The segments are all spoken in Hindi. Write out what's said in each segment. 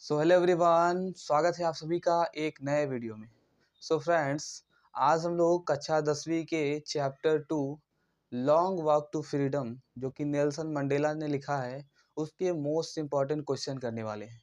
सो हेलो एवरीवन, स्वागत है आप सभी का एक नए वीडियो में। सो फ्रेंड्स, आज हम लोग कक्षा 10वीं के chapter 2 long walk to freedom जो कि नेल्सन मंडेला ने लिखा है उसके मोस्ट इम्पॉर्टेंट क्वेश्चन करने वाले हैं।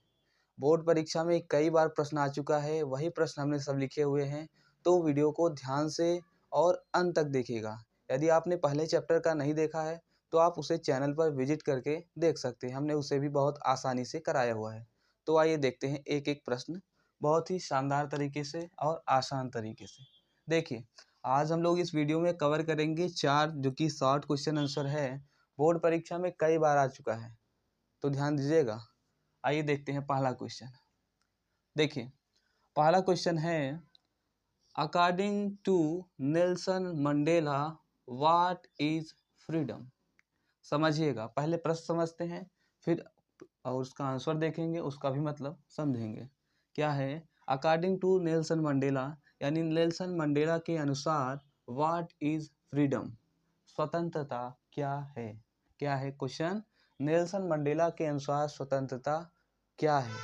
बोर्ड परीक्षा में कई बार प्रश्न आ चुका है, वही प्रश्न हमने सब लिखे हुए हैं, तो वीडियो को ध्यान से और अंत तक देखिएगा। यदि आपने पहले चैप्टर का नहीं देखा है तो आप उसे चैनल पर विजिट करके देख सकते हैं, हमने उसे भी बहुत आसानी से कराया हुआ है। तो आइए देखते हैं एक एक प्रश्न बहुत ही शानदार तरीके से और आसान तरीके से। देखिए, आज हम लोग इस वीडियो में कवर करेंगे 4 जो कि शॉर्ट क्वेश्चन आंसर है, बोर्ड परीक्षा में कई बार आ चुका है, तो ध्यान दीजिएगा। आइए देखते हैं पहला क्वेश्चन। देखिए, पहला क्वेश्चन है, according to Nelson Mandela what is freedom. समझिएगा, पहले प्रश्न समझते हैं, फिर और उसका आंसर देखेंगे, उसका भी मतलब समझेंगे। क्या है? अकॉर्डिंग टू नेल्सन मंडेला, यानी नेल्सन मंडेला के अनुसार व्हाट इज फ्रीडम, स्वतंत्रता क्या है। क्या है क्वेश्चन? नेल्सन मंडेला के अनुसार स्वतंत्रता क्या है,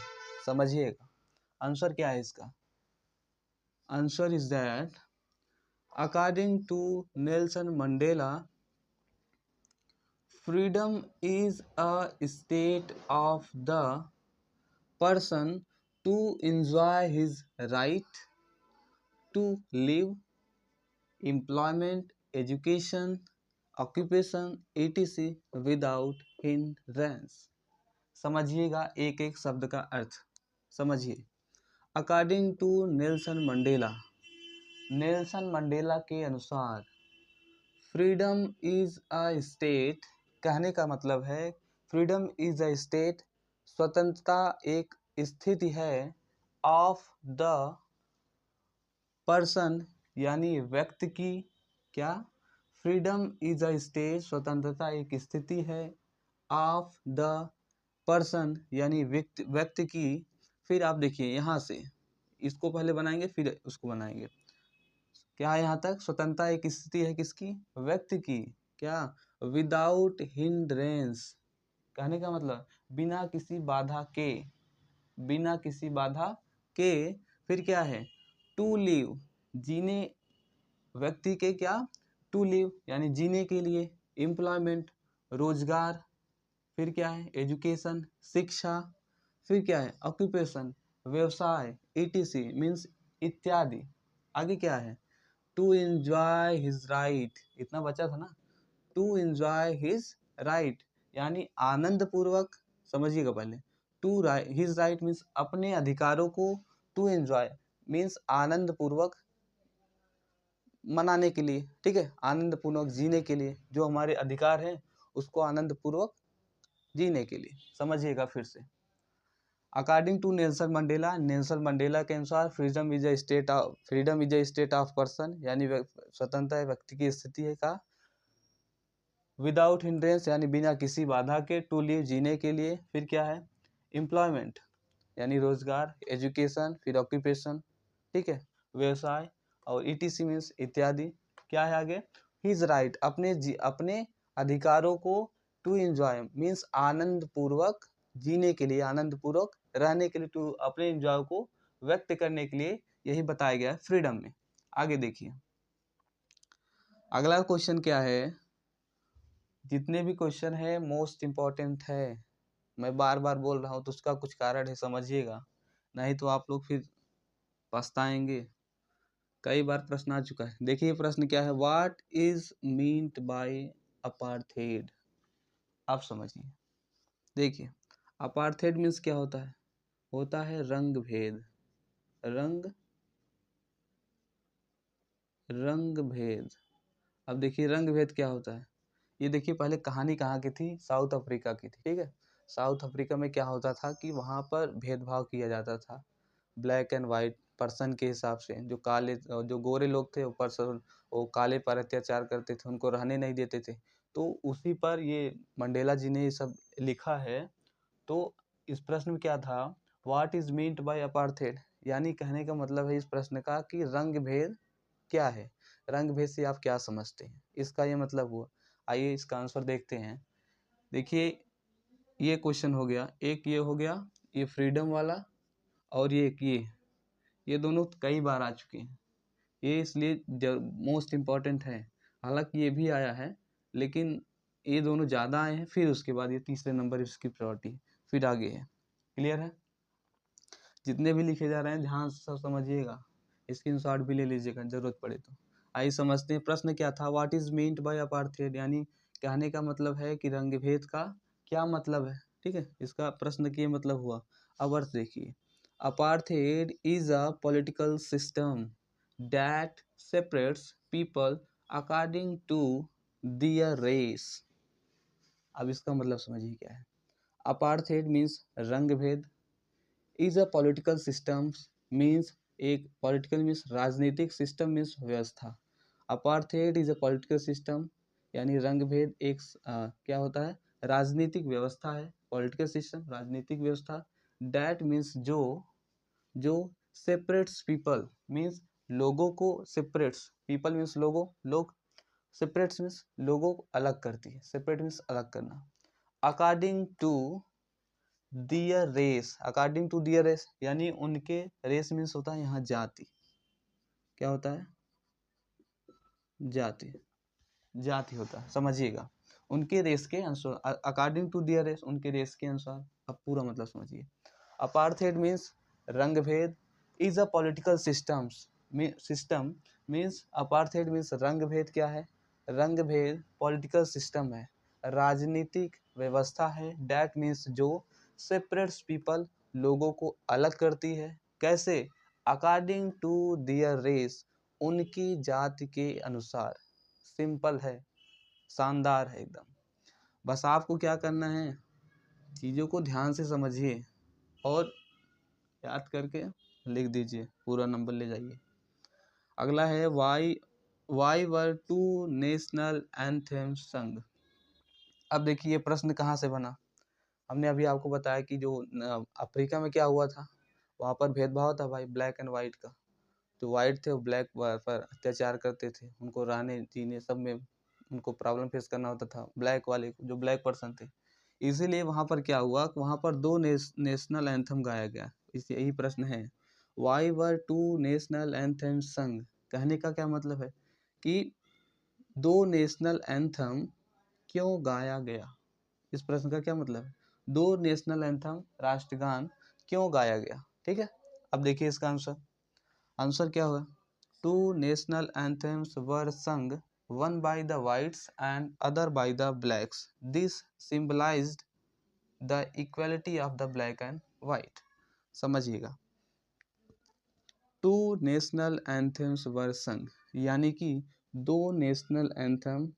समझिएगा। आंसर क्या है इसका? Answer is that according to Nelson Mandela, freedom is a state of the person to enjoy his right to live, employment, education, occupation, etc. without hindrance। समझिएगा एक एक शब्द का अर्थ समझिए। According to Nelson Mandela, Nelson Mandela के अनुसार फ्रीडम इज अ स्टेट, कहने का मतलब है फ्रीडम इज अ स्टेट, स्वतंत्रता एक स्थिति है, ऑफ द पर्सन यानी व्यक्ति की। क्या? फ्रीडम इज अ स्टेट, स्वतंत्रता एक स्थिति है, ऑफ द पर्सन यानी व्यक्ति की। फिर आप देखिए यहाँ से इसको पहले बनाएंगे फिर उसको बनाएंगे। क्या है यहाँ तक? स्वतंत्रता एक स्थिति है किसकी? व्यक्ति की। क्या? विदाउट हिंड्रेंस, कहने का मतलब बिना किसी बाधा के, बिना किसी बाधा के। फिर क्या है? टू लिव, जीने, व्यक्ति के क्या? टू लिव यानी जीने के लिए, एम्प्लॉयमेंट रोजगार, फिर क्या है? एजुकेशन शिक्षा, फिर क्या है? ऑक्यूपेशन व्यवसाय, ईटीसी मीन्स इत्यादि। आगे क्या है? टू एंजॉय हिज राइट, इतना बचा था ना, टू एंजॉय हिज राइट यानी आनंद पूर्वक, समझिएगा पहले, टू हिज राइट मीन्स अपने अधिकारों को, टू एंजॉय मीन्स आनंद पूर्वक मनाने के लिए, ठीक है, आनंद पूर्वक जीने के लिए, जो हमारे अधिकार हैं उसको आनंद पूर्वक जीने के लिए, समझिएगा फिर से। According to Nelson Mandela, Nelson Mandela के अनुसार freedom is a state of person यानी स्वतंत्रता व्यक्ति की स्थिति है का, विदाउट हिंड्रेंस यानी बिना किसी बाधा के, टू लिव जीने के लिए, फिर क्या है? एम्प्लॉयमेंट यानी रोजगार, एजुकेशन, फिर ऑक्यूपेशन, ठीक है, व्यवसाय, और ईटीसी मीन्स इत्यादि। क्या है आगे? हिज राइट, अपने अधिकारों को, टू एंजॉय मीन्स आनंद पूर्वक जीने के लिए, आनंद पूर्वक रहने के लिए, टू अपने एंजॉय को व्यक्त करने के लिए, यही बताया गया है फ्रीडम में। आगे देखिए, अगला क्वेश्चन क्या है? जितने भी क्वेश्चन है मोस्ट इम्पॉर्टेंट है, मैं बार बार बोल रहा हूँ तो उसका कुछ कारण है, समझिएगा, नहीं तो आप लोग फिर पछताएंगे। कई बार प्रश्न आ चुका है। देखिए प्रश्न क्या है, what is meant by apartheid. आप समझिए। देखिए, अपार्थेड मीन्स क्या होता है? होता है रंग भेद, रंग भेद। अब देखिए रंग भेद क्या होता है, ये देखिए पहले कहानी कहाँ की थी? साउथ अफ्रीका की थी, ठीक है। साउथ अफ्रीका में क्या होता था कि वहाँ पर भेदभाव किया जाता था ब्लैक एंड वाइट पर्सन के हिसाब से। जो गोरे लोग थे वो पर्सन, वो काले पर अत्याचार करते थे, उनको रहने नहीं देते थे। तो उसी पर ये मंडेला जी ने ये सब लिखा है। तो इस प्रश्न में क्या था? What is meant by apartheid, यानी कहने का मतलब है इस प्रश्न का कि रंग भेद क्या है, रंग भेद से आप क्या समझते हैं, इसका ये मतलब हुआ। आइए इसका आंसर देखते हैं। देखिए ये क्वेश्चन हो गया, एक ये हो गया, ये फ्रीडम वाला और ये दोनों कई बार आ चुके हैं। ये इसलिए मोस्ट इम्पॉर्टेंट है। हालांकि ये भी आया है लेकिन ये दोनों ज़्यादा आए हैं, फिर उसके बाद ये तीसरे नंबर इसकी प्रायोरिटी, फिर आगे है। क्लियर है? जितने भी लिखे जा रहे हैं ध्यान से सब समझिएगा, स्क्रीनशॉट भी ले लीजिएगा जरूरत पड़े तो। आइए समझते हैं प्रश्न क्या था। What is meant by apartheid, यानी कहने का मतलब है कि रंग भेद का क्या मतलब है। ठीक है, इसका प्रश्न के मतलब हुआ। अब अर्थ देखिए, apartheid is a political system that separates people according to their race. अब इसका मतलब समझिए क्या है। अपार्थाइड मीन्स रंग भेद, is a political system means एक पॉलिटिकल मीन्स राजनीतिक, सिस्टम मीन्स व्यवस्था। Apartheid is a political system यानी रंग भेद एक क्या होता है, राजनीतिक व्यवस्था है। पॉलिटिकल सिस्टम राजनीतिक व्यवस्था। डैट मीन्स जो सेपरेट्स पीपल मीन्स लोगों को सेपरेट्स, पीपल मीन्स लोग सेपरेट्स मीन्स लोगों को अलग करती है, सेपरेट मीन्स अलग करना। According to their race, according to their race यानी उनके रेस मीन्स होता है यहाँ जाति, क्या होता है, जाति, जाति होता है, समझिएगा। उनके रेस के अनुसार, अकॉर्डिंग टू दियर रेस उनके रेस के अनुसार। अब पूरा मतलब समझिए। अपार्थाइड मीन्स रंग भेद, is a political system means apartheid means रंग भेद क्या है, रंग भेद पॉलिटिकल सिस्टम है, राजनीतिक व्यवस्था है। डैट मीन्स जो सेपरेट्स पीपल लोगों को अलग करती है। कैसे? अकॉर्डिंग टू दियर रेस उनकी जाति के अनुसार। सिंपल है, शानदार है एकदम। बस आपको क्या करना है, चीज़ों को ध्यान से समझिए और याद करके लिख दीजिए, पूरा नंबर ले जाइए। अगला है why were two national anthem sung. अब देखिए ये प्रश्न कहाँ से बना। हमने अभी आपको बताया कि जो अफ्रीका में क्या हुआ था, वहाँ पर भेदभाव था भाई, ब्लैक एंड वाइट का। जो वाइट थे वो ब्लैक पर अत्याचार करते थे, उनको रहने जीने सब में उनको प्रॉब्लम फेस करना होता था, ब्लैक वाले जो ब्लैक पर्सन थे। इसीलिए वहाँ पर क्या हुआ, वहाँ पर दो नेशनल एंथम गाया गया। इस यही प्रश्न है, why were two national anthem sung. कहने का क्या मतलब है कि दो नेशनल एंथम क्यों गाया गया। इस प्रश्न का क्या मतलब है, दो नेशनल एंथम राष्ट्रगान क्यों गाया गया। ठीक है, अब देखिए इसका आंसर क्या हुआ। टू नेशनल एंथम्स वर संग, one by the whites and other by the blacks. This symbolized the equality of the black and white. समझिएगा, टू नेशनल एंथम्स वर संग यानी कि दो नेशनल एंथम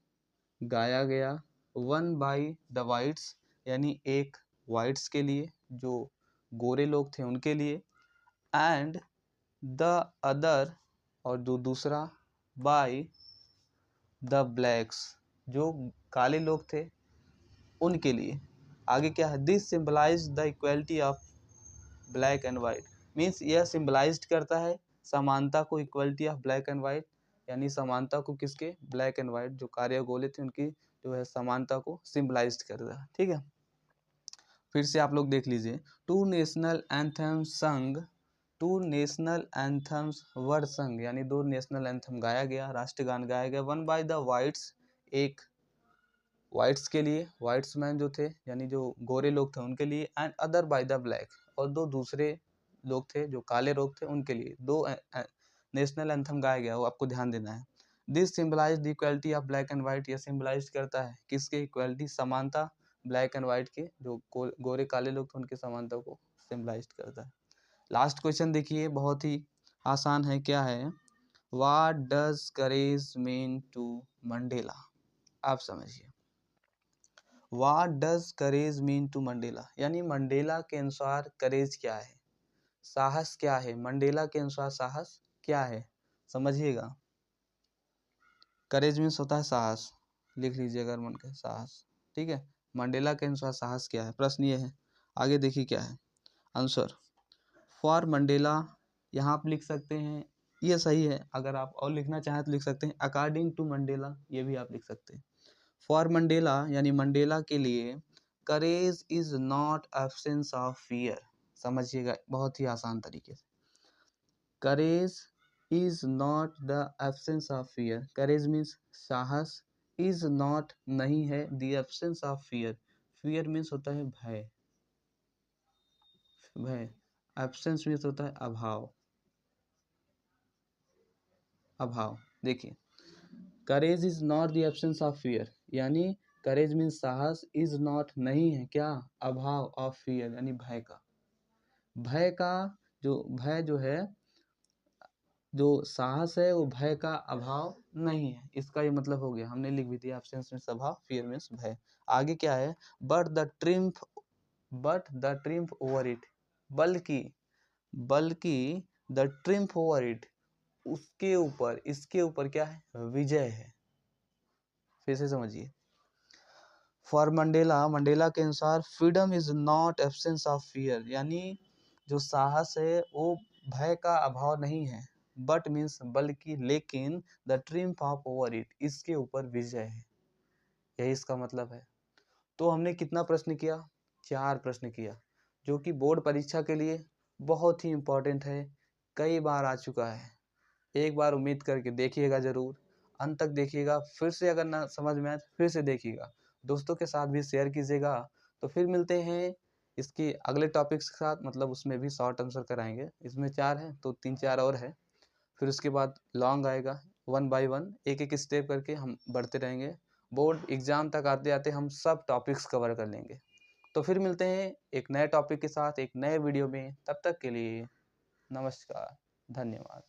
गाया गया, वन बाय द वाइट्स यानी एक वाइट्स के लिए, जो गोरे लोग थे उनके लिए, एंड द अदर और जो दूसरा, बाय द ब्लैक्स जो काले लोग थे उनके लिए। आगे क्या है, this symbolize the equality of black and white means यह सिंबलाइज करता है समानता को, equality of black and white यानी समानता को किसके, ब्लैक एंड वाइट जो कार्य गोले थे उनकी जो है समानता को सिंबलाइज करता है। ठीक है, फिर से आप लोग देख लीजिए, टू नेशनल एंथम संग, टू नेशनल एंथम्स वर संग यानी दो नेशनल एंथम गाया गया, राष्ट्रगान गाया गया, वन बाय द वाइट्स एक वाइट्स के लिए, वाइट्स मैन जो थे यानी जो गोरे लोग थे उनके लिए, and other by the black और दो दूसरे लोग थे जो काले लोग थे उनके लिए, दो नेशनल एंथम गाया गया, वो आपको ध्यान देना है। This symbolize the equality of black and white, यह सिंबलाइज करता है किसके, इक्वलिटी समानता, ब्लैक एंड वाइट के जो गोरे काले लोग थे उनकी समानता को सिंबलाइज करता है। लास्ट क्वेश्चन देखिए, बहुत ही आसान है, क्या है, what does courage mean to Mandela. आप समझिए, what does courage mean to Mandela यानी मंडेला के अनुसार करेज क्या है, साहस क्या है, मंडेला के अनुसार साहस क्या है, समझिएगा। करेज मीन्स होता है साहस, लिख लीजिए अगर मन के, साहस। ठीक है, मंडेला के अनुसार साहस क्या है, प्रश्न ये है। आगे देखिए क्या है आंसर, फॉर मंडेला, यहाँ आप लिख सकते हैं, ये सही है, अगर आप और लिखना चाहें तो लिख सकते हैं अकॉर्डिंग टू मंडेला, ये भी आप लिख सकते हैं। फॉर मंडेला यानी मंडेला के लिए, courage is not absence of fear, समझिएगा बहुत ही आसान तरीके से। Courage is not the absence of fear. Courage means साहस, इज नॉट नहीं है, the absence of fear. Fear means होता है भय, भय। एब्सेंस मीन्स होता है अभाव, अभाव। देखिए, courage is not the absence of fear, यानी करेज मीन्स साहस, इज नॉट नहीं है क्या, अभाव ऑफ फियर यानी भय का। भय का भय जो है, जो साहस है वो भय का अभाव नहीं है, इसका ये मतलब हो गया। हमने लिख भी दिया, एब्सेंस मीन्स अभाव, फियर मीन्स भय। आगे क्या है, but the triumph over it, बल्कि द ट्रिम्फ ओवर इट, उसके ऊपर, इसके ऊपर क्या है, विजय है। फिर से समझिए, फॉर मंडेला के अनुसार freedom is not absence of fear, यानी जो साहस है वो भय का अभाव नहीं है, बट मीन्स बल्कि, लेकिन the triumph of over it, इसके ऊपर विजय है, यही इसका मतलब है। तो हमने कितना प्रश्न किया, 4 प्रश्न किया, जो कि बोर्ड परीक्षा के लिए बहुत ही इम्पोर्टेंट है, कई बार आ चुका है। एक बार उम्मीद करके देखिएगा जरूर, अंत तक देखिएगा, फिर से अगर ना समझ में आए तो फिर से देखिएगा, दोस्तों के साथ भी शेयर कीजिएगा। तो फिर मिलते हैं इसके अगले टॉपिक्स के साथ, मतलब उसमें भी शॉर्ट आंसर कराएंगे, इसमें 4 है तो 3-4 और है, फिर उसके बाद लॉन्ग आएगा, 1 बाय 1 एक एक स्टेप करके हम बढ़ते रहेंगे। बोर्ड एग्जाम तक आते आते हम सब टॉपिक्स कवर कर लेंगे। तो फिर मिलते हैं एक नए टॉपिक के साथ एक नए वीडियो में, तब तक के लिए नमस्कार, धन्यवाद।